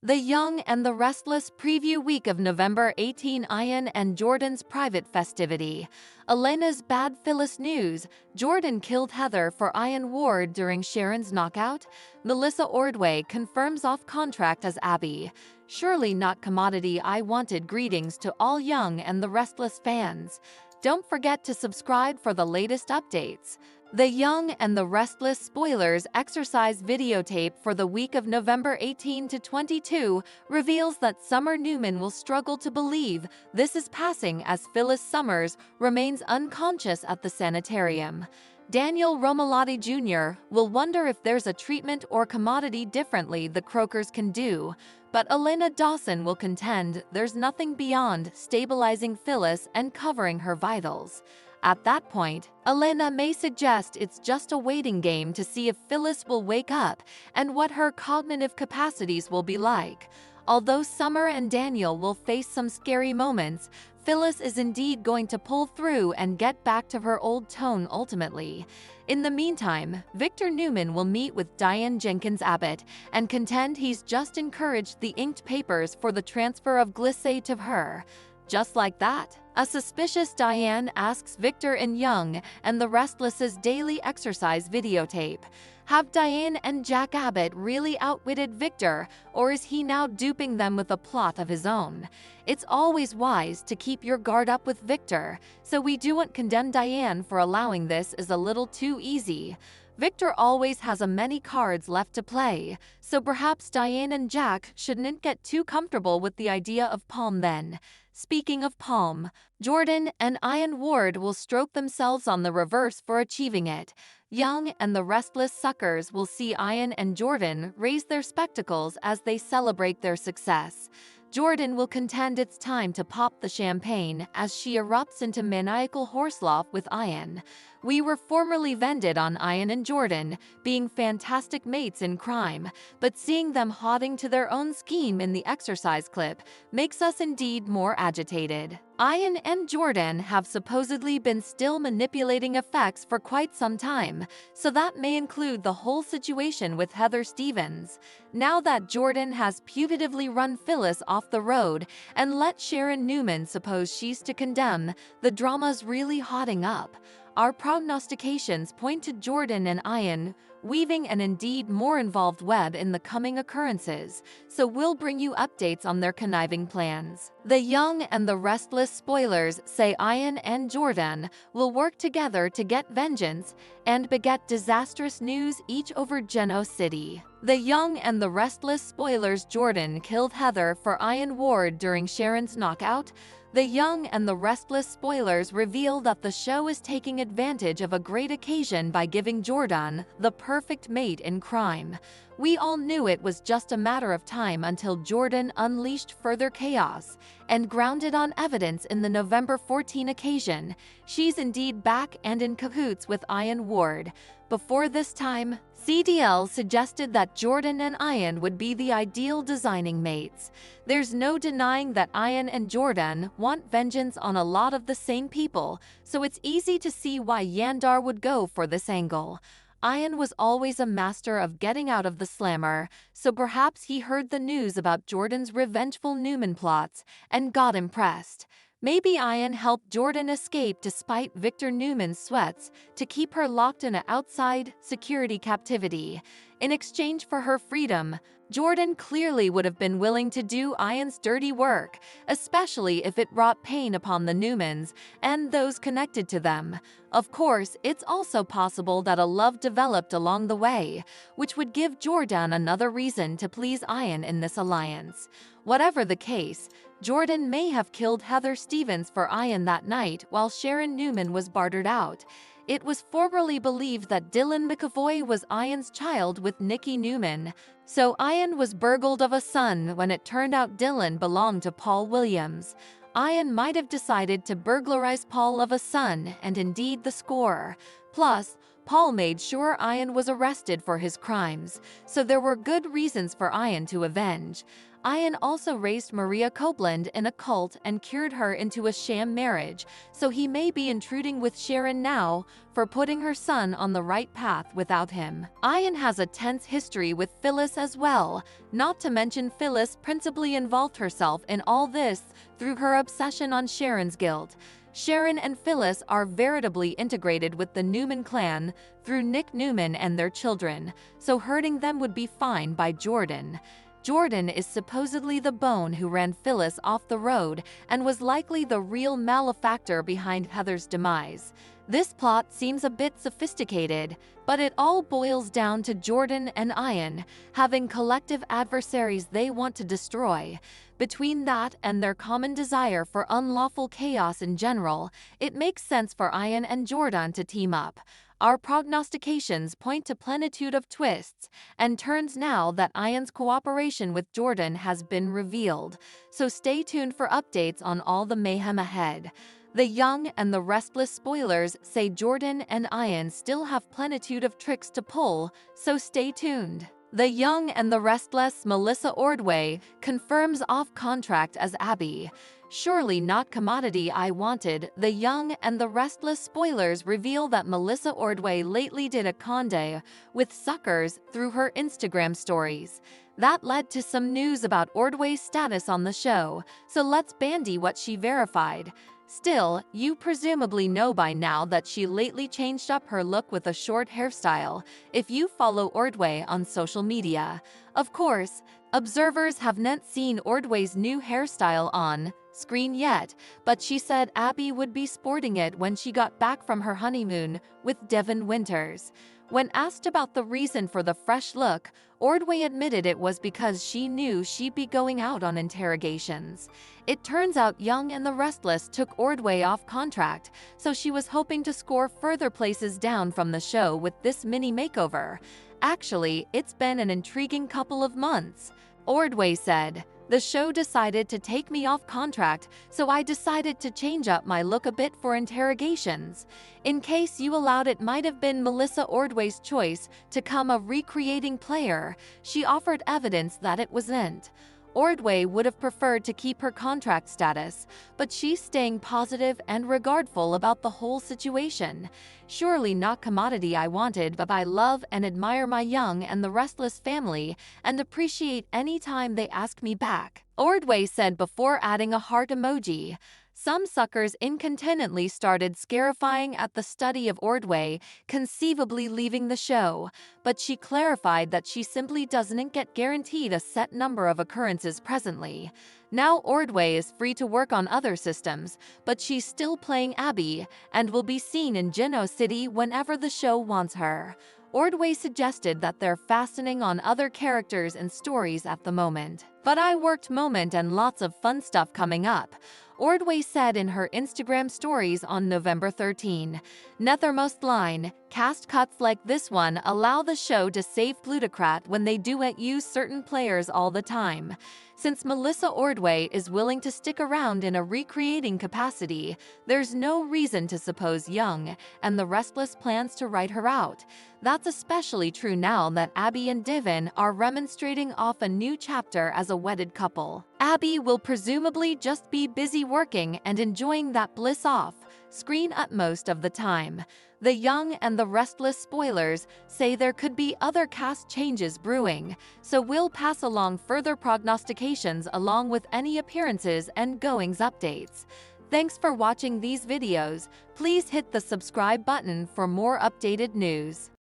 The Young and the Restless preview week of November 18. Ian and Jordan's private festivity. Elena's bad Phyllis news. Jordan killed Heather for Ian Ward during Sharon's knockout. Melissa Ordway confirms off contract as Abby. Surely not commodity. I wanted greetings to all Young and the Restless fans. Don't forget to subscribe for the latest updates. The Young and the Restless spoilers exercise videotape for the week of November 18 to 22 reveals that Summer Newman will struggle to believe this is passing as Phyllis Summers remains unconscious at the sanitarium. Daniel Romalotti Jr. will wonder if there's a treatment or commodity differently the Croakers can do, but Elena Dawson will contend there's nothing beyond stabilizing Phyllis and covering her vitals. At that point, Elena may suggest it's just a waiting game to see if Phyllis will wake up and what her cognitive capacities will be like. Although Summer and Daniel will face some scary moments, Phyllis is indeed going to pull through and get back to her old tone ultimately. In the meantime, Victor Newman will meet with Diane Jenkins Abbott and contend he's just encouraged the inked papers for the transfer of Glissay to her. Just like that, a suspicious Diane asks Victor and Young and the Restless's daily exercise videotape. Have Diane and Jack Abbott really outwitted Victor, or is he now duping them with a plot of his own? It's always wise to keep your guard up with Victor, so we don't condemn Diane for allowing this is a little too easy. Victor always has many cards left to play, so perhaps Diane and Jack shouldn't get too comfortable with the idea of palm then. Speaking of palm, Jordan and Ian Ward will stroke themselves on the reverse for achieving it. Young and the Restless suckers will see Ian and Jordan raise their spectacles as they celebrate their success. Jordan will contend it's time to pop the champagne as she erupts into maniacal horseloff with Ian. We were formerly vended on Ian and Jordan being fantastic mates in crime, but seeing them hodding to their own scheme in the exercise clip makes us indeed more agitated. Ian and Jordan have supposedly been still manipulating effects for quite some time, so that may include the whole situation with Heather Stevens. Now that Jordan has putatively run Phyllis off the road and let Sharon Newman suppose she's to condemn, the drama's really hotting up. Our prognostications point to Jordan and Ian weaving an indeed more involved web in the coming occurrences, so we'll bring you updates on their conniving plans. The Young and the Restless spoilers say Ian and Jordan will work together to get vengeance and beget disastrous news each over Geno City. The Young and the Restless spoilers Jordan killed Heather for Ian Ward during Sharon's knockout. The Young and the Restless spoilers reveal that the show is taking advantage of a great occasion by giving Jordan the perfect mate in crime. We all knew it was just a matter of time until Jordan unleashed further chaos, and grounded on evidence in the November 14 occasion, she's indeed back and in cahoots with Ian Ward. Before this time, CDL suggested that Jordan and Ian would be the ideal designing mates. There's no denying that Ian and Jordan want vengeance on a lot of the same people, so it's easy to see why Yandar would go for this angle. Ian was always a master of getting out of the slammer, so perhaps he heard the news about Jordan's revengeful Newman plots and got impressed. Maybe Ian helped Jordan escape despite Victor Newman's sweats to keep her locked in an outside security captivity. In exchange for her freedom, Jordan clearly would have been willing to do Ian's dirty work, especially if it brought pain upon the Newmans and those connected to them. Of course, it's also possible that a love developed along the way, which would give Jordan another reason to please Ian in this alliance. Whatever the case, Jordan may have killed Heather Stevens for Ian that night while Sharon Newman was bartered out. It was formerly believed that Dylan McAvoy was Ian's child with Nikki Newman, so Ian was burgled of a son when it turned out Dylan belonged to Paul Williams. Ian might have decided to burglarize Paul of a son and indeed the score. Plus, Paul made sure Ian was arrested for his crimes, so there were good reasons for Ian to avenge. Ian also raised Maria Copeland in a cult and cured her into a sham marriage, so he may be intruding with Sharon now for putting her son on the right path without him. Ian has a tense history with Phyllis as well, not to mention Phyllis principally involved herself in all this through her obsession on Sharon's guilt. Sharon and Phyllis are veritably integrated with the Newman clan through Nick Newman and their children, so hurting them would be fine by Jordan. Jordan is supposedly the bone who ran Phyllis off the road and was likely the real malefactor behind Heather's demise. This plot seems a bit sophisticated, but it all boils down to Jordan and Ian having collective adversaries they want to destroy. Between that and their common desire for unlawful chaos in general, it makes sense for Ian and Jordan to team up. Our prognostications point to plenitude of twists and turns now that Ian's cooperation with Jordan has been revealed, so stay tuned for updates on all the mayhem ahead. The Young and the Restless spoilers say Jordan and Ian still have plenitude of tricks to pull, so stay tuned. The Young and the Restless Melissa Ordway confirms off contract as Abby. Surely not commodity I wanted. The Young and the Restless spoilers reveal that Melissa Ordway lately did a conde with suckers through her Instagram stories. That led to some news about Ordway's status on the show, so let's bandy what she verified. Still, you presumably know by now that she lately changed up her look with a short hairstyle, if you follow Ordway on social media. Of course, observers have not seen Ordway's new hairstyle on screen yet, but she said Abby would be sporting it when she got back from her honeymoon with Devin Winters. When asked about the reason for the fresh look, Ordway admitted it was because she knew she'd be going out on interrogations. It turns out Young and the Restless took Ordway off contract, so she was hoping to score further places down from the show with this mini makeover. Actually, it's been an intriguing couple of months. Ordway said, "The show decided to take me off contract, so I decided to change up my look a bit for interrogations. In case you allowed, it might have been Melissa Ordway's choice to become a recreating player. She offered evidence that it wasn't. Ordway would have preferred to keep her contract status, but she's staying positive and regardful about the whole situation. Surely not commodity I wanted, but I love and admire my Young and the Restless family and appreciate any time they ask me back," Ordway said before adding a heart emoji. Some suckers incontinently started scarifying at the study of Ordway conceivably leaving the show, but she clarified that she simply doesn't get guaranteed a set number of occurrences presently. Now Ordway is free to work on other systems, but she's still playing Abby and will be seen in Geno City whenever the show wants her. Ordway suggested that they're fastening on other characters and stories at the moment. "But I worked moment and lots of fun stuff coming up," Ordway said in her Instagram stories on November 13. Nethermost line, cast cuts like this one allow the show to save plutocrat when they duet use certain players all the time. Since Melissa Ordway is willing to stick around in a recreating capacity, there's no reason to suppose Young and the Restless plans to write her out. That's especially true now that Abby and Devin are remonstrating off a new chapter as a wedded couple. Abby will presumably just be busy working and enjoying that bliss off screen at most of the time. The Young and the Restless spoilers say there could be other cast changes brewing, so we'll pass along further prognostications along with any appearances and goings updates. Thanks for watching these videos. Please hit the subscribe button for more updated news.